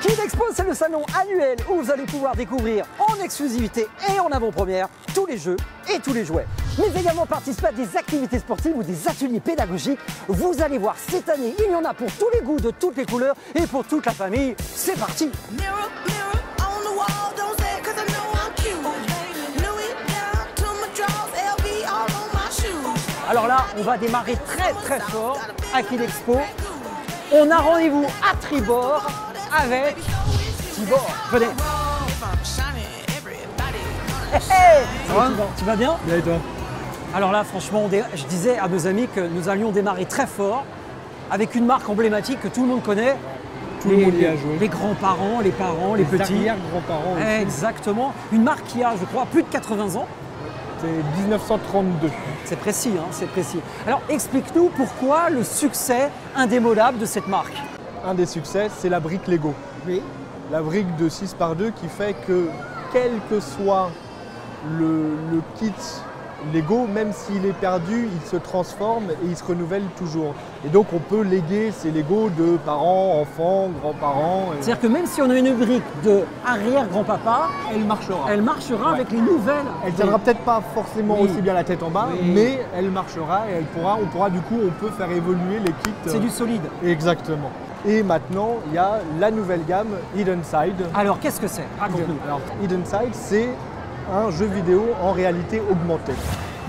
Kid Expo, c'est le salon annuel où vous allez pouvoir découvrir en exclusivité et en avant-première tous les jeux et tous les jouets. Mais également participer à des activités sportives ou des ateliers pédagogiques. Vous allez voir, cette année, il y en a pour tous les goûts, de toutes les couleurs et pour toute la famille. C'est parti! Alors là, on va démarrer très fort à Kid Expo. On a rendez-vous à tribord avec Tibor. Venez. Hey, ça va ? Tu vas bien ? Bien et toi ? Alors là, franchement, je disais à nos amis que nous allions démarrer très fort avec une marque emblématique que tout le monde connaît. Tout le monde y a joué. Les grands-parents, les parents, les petits. Les arrière-grands-parents aussi. Exactement. Une marque qui a, je crois, plus de 80 ans. C'est 1932. C'est précis, hein, c'est précis. Alors explique-nous pourquoi le succès indémodable de cette marque. Un des succès, c'est la brique Lego. Oui. La brique de 6x2 qui fait que, quel que soit le kit Lego, même s'il est perdu, il se transforme et il se renouvelle toujours. Et donc on peut léguer ces Lego de parents, enfants, grands-parents. C'est-à-dire que même si on a une brique de arrière-grand-papa, elle marchera. Elle marchera avec les nouvelles. Elle ne tiendra peut-être pas forcément aussi bien la tête en bas, Oui. mais elle marchera et on pourra du coup, on peut faire évoluer les kits. C'est du solide. Exactement. Et maintenant, il y a la nouvelle gamme Hidden Side. Alors qu'est-ce que c'est? Raconte-nous. Alors Hidden Side, c'est un jeu vidéo en réalité augmentée.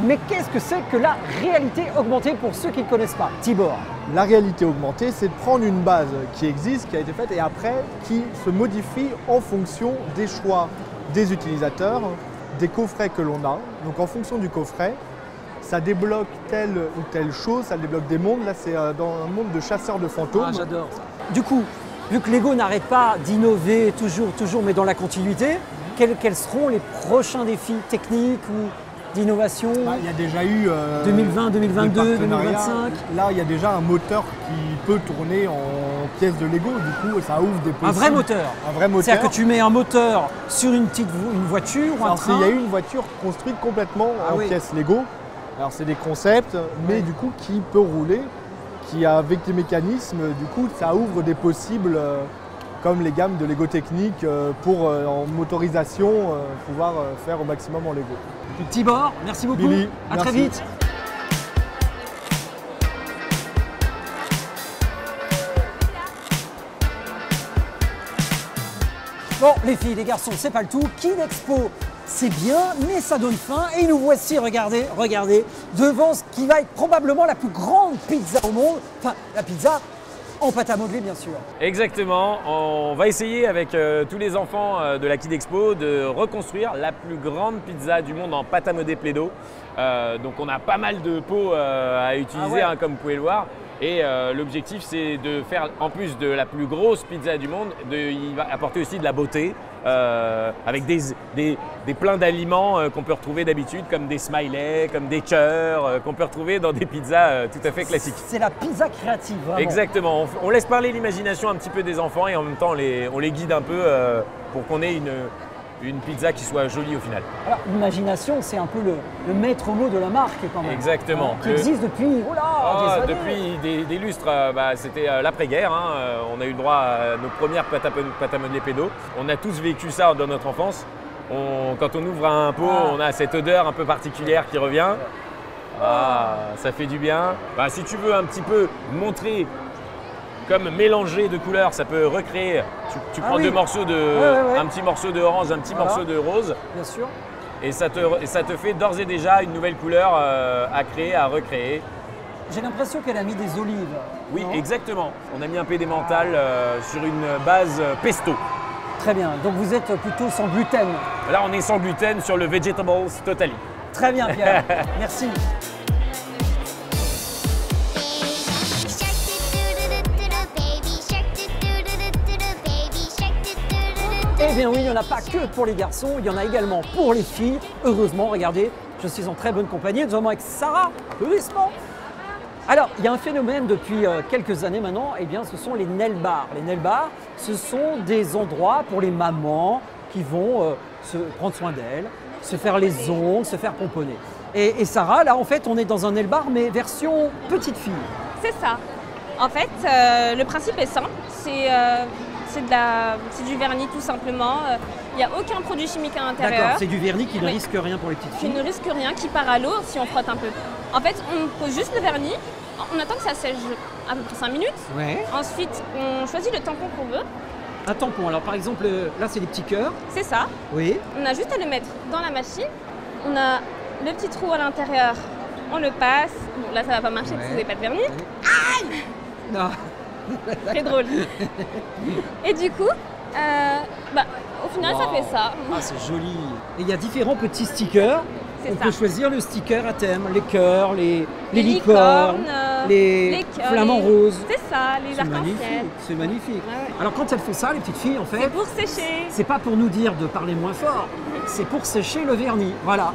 Mais qu'est-ce que c'est que la réalité augmentée pour ceux qui ne connaissent pas? Tibor. La réalité augmentée, c'est de prendre une base qui existe, qui a été faite, et après qui se modifie en fonction des choix des utilisateurs, des coffrets que l'on a. Donc en fonction du coffret, ça débloque telle ou telle chose, ça débloque des mondes. Là, c'est dans un monde de chasseurs de fantômes. Ah, j'adore ça. Du coup, vu que Lego n'arrête pas d'innover toujours, mais dans la continuité, quels seront les prochains défis techniques ou d'innovation? Il y a déjà eu 2020, 2022, des partenariats. 2025. Là, il y a déjà un moteur qui peut tourner en pièces de Lego. Du coup, ça ouvre des possibles. Un vrai moteur. Un vrai moteur. C'est-à-dire que tu mets un moteur sur une voiture ou un train. Il y a eu une voiture construite complètement en pièces Lego. Alors c'est des concepts, mais du coup qui peut rouler, qui avec des mécanismes, du coup ça ouvre des possibles comme les gammes de Lego Technique pour en motorisation pouvoir faire au maximum en Lego. Tibor, merci beaucoup. Billy, à merci. très vite. Bon, les filles, les garçons, c'est pas le tout. Kid Expo, c'est bien, mais ça donne faim. Et nous voici, regardez, devant ce qui va être probablement la plus grande pizza au monde. Enfin, la pizza en pâte à modeler, bien sûr. Exactement. On va essayer avec tous les enfants de la Kid Expo de reconstruire la plus grande pizza du monde en pâte à modeler Play-Doh. Donc on a pas mal de pots à utiliser, comme vous pouvez le voir. Et l'objectif, c'est de faire, en plus de la plus grosse pizza du monde, il va apporter aussi de la beauté avec des plats d'aliments qu'on peut retrouver d'habitude, comme des smileys, comme des cœurs, qu'on peut retrouver dans des pizzas tout à fait classiques. C'est la pizza créative, vraiment. Exactement. On laisse parler l'imagination un petit peu des enfants et en même temps, on les guide un peu pour qu'on ait une pizza qui soit jolie au final. Alors, l'imagination, c'est un peu le maître mot de la marque quand même. Exactement. Qui existe depuis, des années. Depuis des lustres, c'était l'après-guerre. On a eu le droit à nos premières pâtes à modeler Play-Doh. On a tous vécu ça dans notre enfance. Quand on ouvre un pot, on a cette odeur un peu particulière qui revient. Ça fait du bien. Si tu veux un petit peu montrer comme mélanger de couleurs, ça peut recréer. Tu prends deux morceaux un petit morceau de orange, un petit morceau de rose. Bien sûr. Et ça te fait d'ores et déjà une nouvelle couleur à créer, à recréer. J'ai l'impression qu'elle a mis des olives. Oui, non? Exactement. On a mis un peu d'emmental sur une base pesto. Très bien. Donc vous êtes plutôt sans gluten. Là, on est sans gluten sur le Vegetables Totally. Très bien, Pierre. Merci. Eh bien oui, il n'y en a pas que pour les garçons, il y en a également pour les filles. Heureusement, regardez, je suis en très bonne compagnie, notamment avec Sarah. Applaudissements. Alors, il y a un phénomène depuis quelques années maintenant, eh bien, ce sont les nail bars. Les nail bars, ce sont des endroits pour les mamans qui vont se prendre soin d'elles, se faire les ongles, se faire pomponner. Et Sarah, là, en fait, on est dans un nail bar, mais version petite fille. C'est ça. En fait, le principe est simple. c'est du vernis tout simplement. Il n'y a aucun produit chimique à l'intérieur. D'accord, c'est du vernis qui ne Oui. risque rien pour les petites Qui filles. ne risque rien, qui part à l'eau si on frotte un peu. En fait, on pose juste le vernis, on attend que ça sèche à peu près 5 minutes. Ouais. Ensuite, on choisit le tampon qu'on veut. Un tampon, alors par exemple, là c'est des petits cœurs. C'est ça. Oui. On a juste à le mettre dans la machine. On a le petit trou à l'intérieur, on le passe. Bon, là ça va pas marcher parce que vous n'avez pas de vernis. Non. Très drôle. Et du coup, au final ça Wow. fait ça. Ah, c'est joli. Et il y a différents petits stickers. C'est On ça. peut choisir le sticker à thème, les cœurs, les Les licornes, licornes, les cœurs, flamants les- roses. C'est ça, les C'est magnifique, arcs-en-ciel. c'est magnifique. Ouais. Alors quand elle fait ça, les petites filles, en fait, C'est pour sécher. c'est pas pour nous dire de parler moins fort, c'est pour sécher le vernis. Voilà,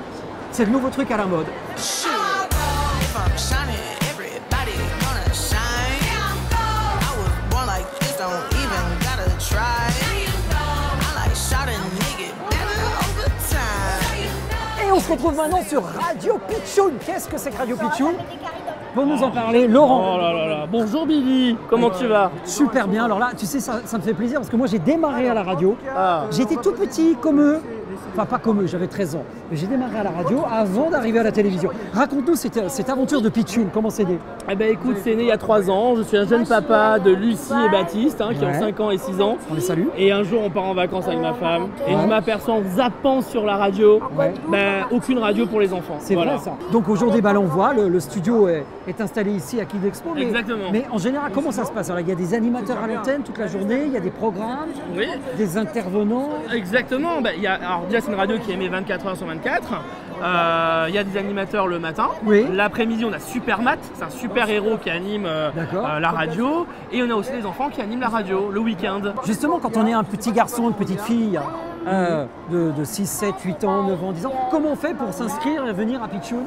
c'est le nouveau truc à la mode. If I'm shining, everybody gonna shine. I was born like this, don't even gotta try. I like shot a nigga better over time. Et on se retrouve maintenant sur Radio Pitchoun. Qu'est-ce que c'est que Radio Pitchoun? Pour nous en parler, Laurent. Oh là là là. Bonjour Billy, comment tu vas? Super bien. Alors là, tu sais, ça me fait plaisir parce que moi j'ai démarré à la radio. J'étais tout petit comme eux. Enfin, pas comme eux, j'avais 13 ans. Mais j'ai démarré à la radio avant d'arriver à la télévision. Raconte-nous cette aventure de Pitchoun, comment c'est né? Eh ben écoute, c'est né il y a 3 ans. Je suis un jeune papa de Lucie et Baptiste, qui Ouais. ont 5 ans et 6 ans. On les salue. Et un jour, on part en vacances avec ma femme. Et Ouais. je m'aperçois en zappant sur la radio, Ouais. aucune radio pour les enfants. C'est Voilà. vrai ça. Donc aujourd'hui, l'on voit, le studio est installé ici à Kid Expo. Mais, Exactement. Mais en général, comment ça se passe? Alors, il y a des animateurs à l'antenne toute la journée, il y a des programmes, Oui. des intervenants. Exactement. Alors déjà, c'est une radio qui émet 24 heures sur 24. Il y a des animateurs le matin. Oui. L'après-midi, on a Supermat, c'est un super héros qui anime D'accord. la radio. Et on a aussi des enfants qui animent la radio le week-end. Justement, quand on est un petit garçon, une petite fille de 6, 7, 8 ans, 9 ans, 10 ans, comment on fait pour s'inscrire et venir à Pitchoun?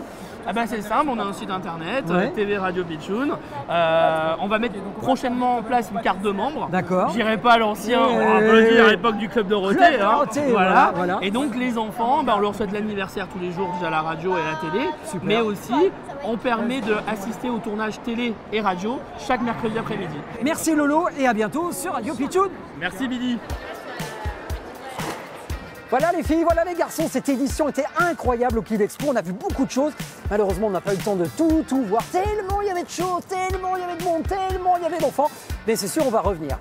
Ah ben c'est simple, on a un site internet, Ouais. TV Radio Pitchoun. On va mettre prochainement en place une carte de membre. D'accord. J'irai pas à l'ancien, on Ouais. peut le dire, à l'époque du Club Dorothée. Club Dorothée, voilà. Et donc les enfants, on leur souhaite l'anniversaire tous les jours déjà à la radio et à la télé. Super. Mais aussi, on permet d'assister au tournage télé et radio chaque mercredi après-midi. Merci Lolo et à bientôt sur Radio Pitchoun. Merci Billy. Voilà les filles, voilà les garçons, cette édition était incroyable au Kid Expo, on a vu beaucoup de choses. Malheureusement, on n'a pas eu le temps de tout voir, tellement il y avait de choses, tellement il y avait de monde, tellement il y avait d'enfants. Mais c'est sûr, on va revenir.